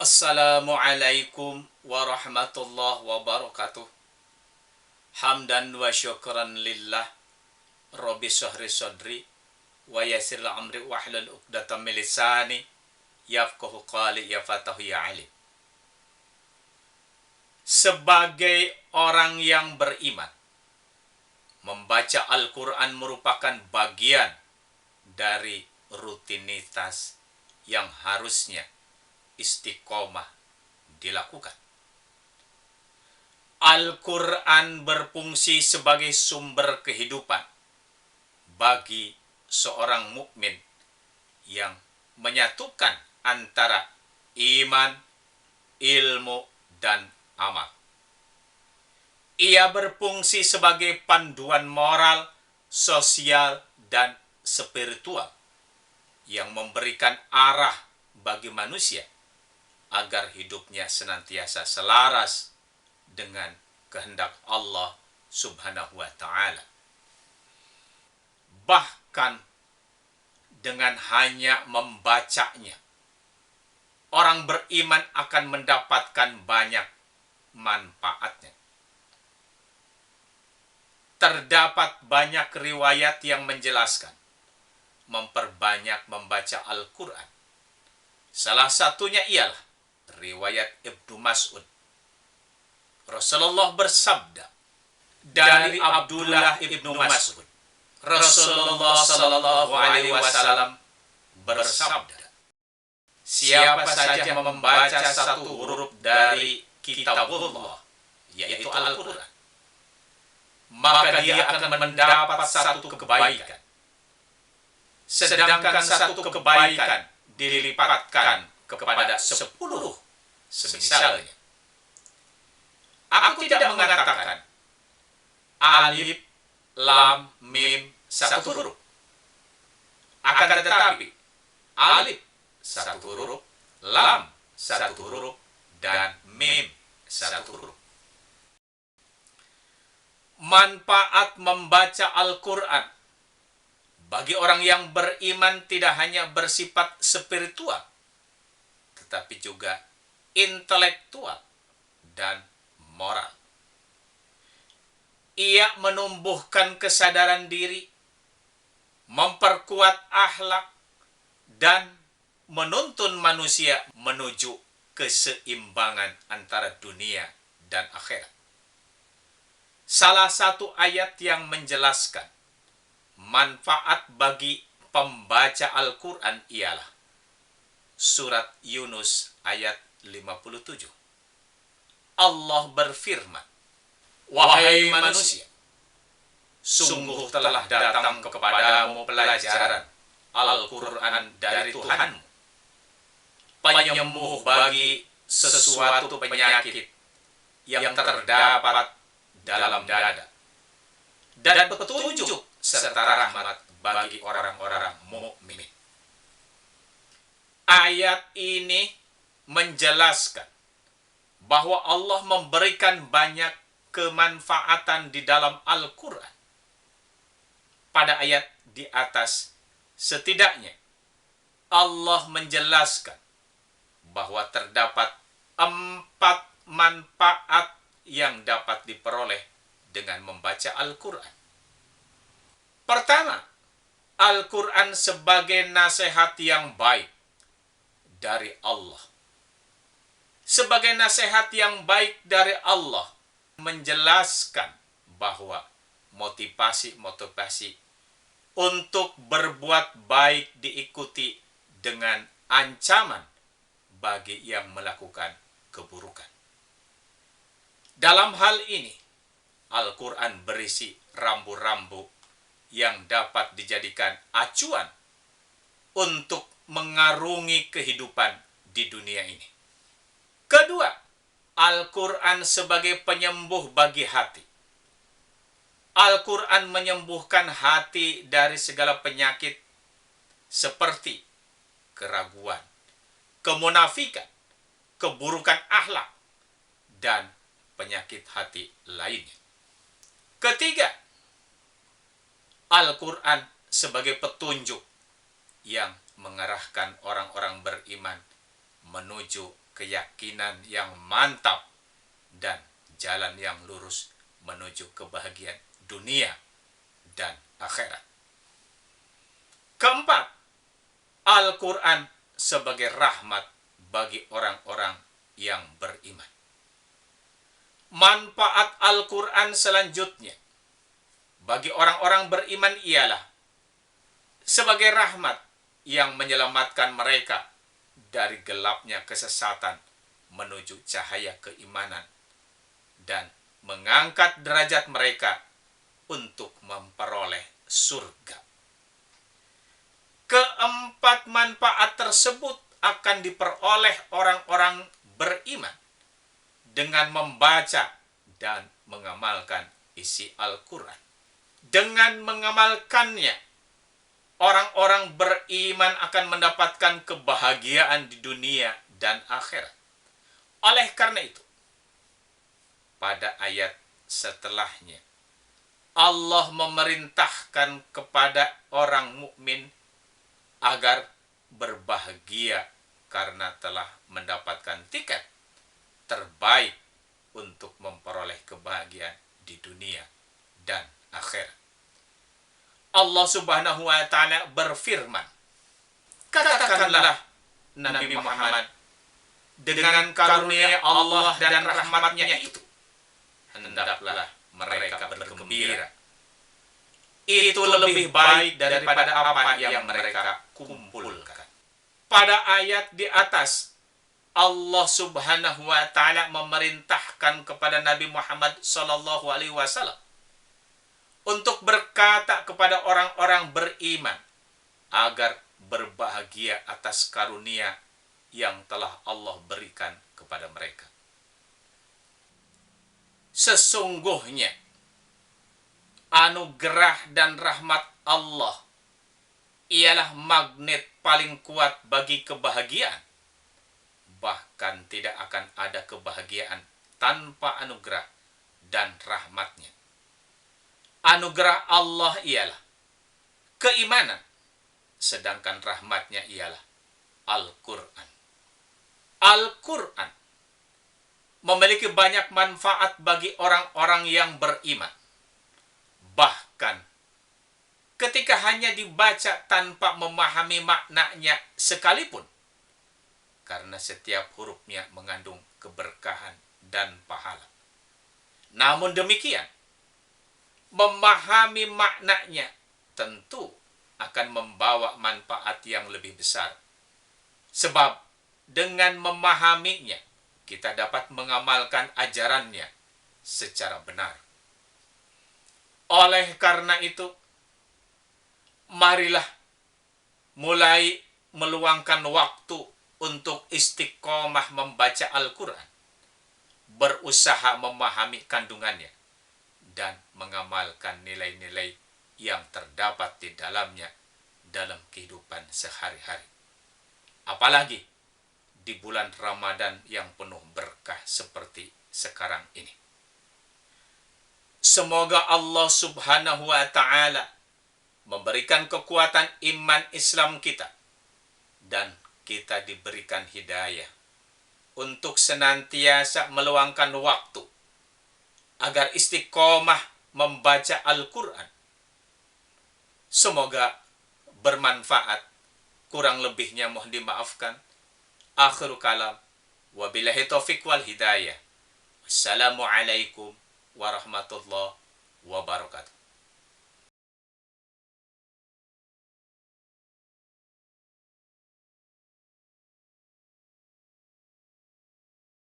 Assalamualaikum warahmatullahi wabarakatuh. Hamdan wa syukran lillah. Rabbi syahri sadri wa yassir amri wahlul 'uqdatam min lisani yafqahu qali ya fatahu ya alim. Sebagai orang yang beriman, membaca Al-Quran merupakan bagian dari rutinitas yang harusnya istiqomah dilakukan. Al-Quran berfungsi sebagai sumber kehidupan bagi seorang mukmin yang menyatukan antara iman, ilmu, dan amal. Ia berfungsi sebagai panduan moral, sosial, dan spiritual yang memberikan arah bagi manusia agar hidupnya senantiasa selaras dengan kehendak Allah Subhanahu wa Ta'ala. Bahkan dengan hanya membacanya, orang beriman akan mendapatkan banyak manfaatnya. Terdapat banyak riwayat yang menjelaskan memperbanyak membaca Al-Quran. Salah satunya ialah riwayat Ibnu Mas'ud. Rasulullah bersabda dari Abdullah Ibnu Mas'ud. Rasulullah Sallallahu Alaihi Wasallam bersabda, siapa saja membaca satu huruf dari kitabullah, yaitu Al-Quran, maka dia akan mendapat satu kebaikan. Sedangkan satu kebaikan dilipatkan kepada 10 semisalnya. Aku tidak mengatakan alif, lam, mim satu huruf. Akan tetapi alif satu huruf, lam satu huruf, dan mim satu huruf. Manfaat membaca Al-Quran bagi orang yang beriman tidak hanya bersifat spiritual, tetapi juga intelektual dan moral. Ia menumbuhkan kesadaran diri, memperkuat akhlak, dan menuntun manusia menuju keseimbangan antara dunia dan akhirat. Salah satu ayat yang menjelaskan manfaat bagi pembaca Al-Quran ialah surat Yunus ayat 57. Allah berfirman, wahai manusia, sungguh telah datang kepadamu pelajaran Al-Quran dari Tuhanmu, penyembuh bagi sesuatu penyakit yang terdapat dalam dada, dan petunjuk serta rahmat bagi orang-orang mukmin. Ayat ini menjelaskan bahwa Allah memberikan banyak kemanfaatan di dalam Al-Quran. Pada ayat di atas, setidaknya Allah menjelaskan bahwa terdapat 4 manfaat yang dapat diperoleh dengan membaca Al-Quran. Pertama, Al-Quran sebagai nasihat yang baik dari Allah. Sebagai nasihat yang baik dari Allah, menjelaskan bahwa motivasi untuk berbuat baik diikuti dengan ancaman bagi yang melakukan keburukan. Dalam hal ini, Al-Quran berisi rambu-rambu yang dapat dijadikan acuan untuk mengarungi kehidupan di dunia ini. Kedua, Al-Quran sebagai penyembuh bagi hati. Al-Quran menyembuhkan hati dari segala penyakit seperti keraguan, kemunafikan, keburukan akhlak, dan penyakit hati lainnya. Ketiga, Al-Quran sebagai petunjuk yang mengarahkan orang-orang beriman menuju keyakinan yang mantap dan jalan yang lurus menuju kebahagiaan dunia dan akhirat. Keempat, Al-Quran sebagai rahmat bagi orang-orang yang beriman. Manfaat Al-Quran selanjutnya bagi orang-orang beriman ialah sebagai rahmat yang menyelamatkan mereka dari gelapnya kesesatan menuju cahaya keimanan dan mengangkat derajat mereka untuk memperoleh surga. Keempat manfaat tersebut akan diperoleh orang-orang beriman dengan membaca dan mengamalkan isi Al-Quran. Dengan mengamalkannya, orang-orang beriman akan mendapatkan kebahagiaan di dunia dan akhirat. Oleh karena itu, pada ayat setelahnya, Allah memerintahkan kepada orang mukmin agar berbahagia karena telah mendapatkan tiket terbaik untuk memperoleh kebahagiaan di dunia dan akhirat. Allah Subhanahu wa Ta'ala berfirman, katakanlah Nabi Muhammad, dengan karunia Allah dan rahmatnya itu, hendaklah mereka bergembira. Itu lebih baik daripada apa yang mereka kumpulkan. Pada ayat di atas, Allah Subhanahu wa Ta'ala memerintahkan kepada Nabi Muhammad SAW untuk berkata kepada orang-orang beriman agar berbahagia atas karunia yang telah Allah berikan kepada mereka. Sesungguhnya anugerah dan rahmat Allah ialah magnet paling kuat bagi kebahagiaan. Bahkan tidak akan ada kebahagiaan tanpa anugerah dan rahmatnya. Anugerah Allah ialah keimanan, sedangkan rahmatnya ialah Al-Quran. Al-Quran memiliki banyak manfaat bagi orang-orang yang beriman. Bahkan ketika hanya dibaca tanpa memahami maknanya sekalipun, karena setiap hurufnya mengandung keberkahan dan pahala. Namun demikian, memahami maknanya tentu akan membawa manfaat yang lebih besar. Sebab dengan memahaminya, kita dapat mengamalkan ajarannya secara benar. Oleh karena itu, marilah mulai meluangkan waktu untuk istiqomah membaca Al-Quran, berusaha memahami kandungannya, dan mengamalkan nilai-nilai yang terdapat di dalamnya dalam kehidupan sehari-hari. Apalagi di bulan Ramadan yang penuh berkah seperti sekarang ini. Semoga Allah Subhanahu wa Ta'ala memberikan kekuatan iman Islam kita, dan kita diberikan hidayah untuk senantiasa meluangkan waktu agar istiqomah membaca Al-Quran. Semoga bermanfaat. Kurang lebihnya mohon dimaafkan. Akhirul kalam. Wabillahi taufiq wal hidayah. Wassalamualaikum warahmatullahi wabarakatuh.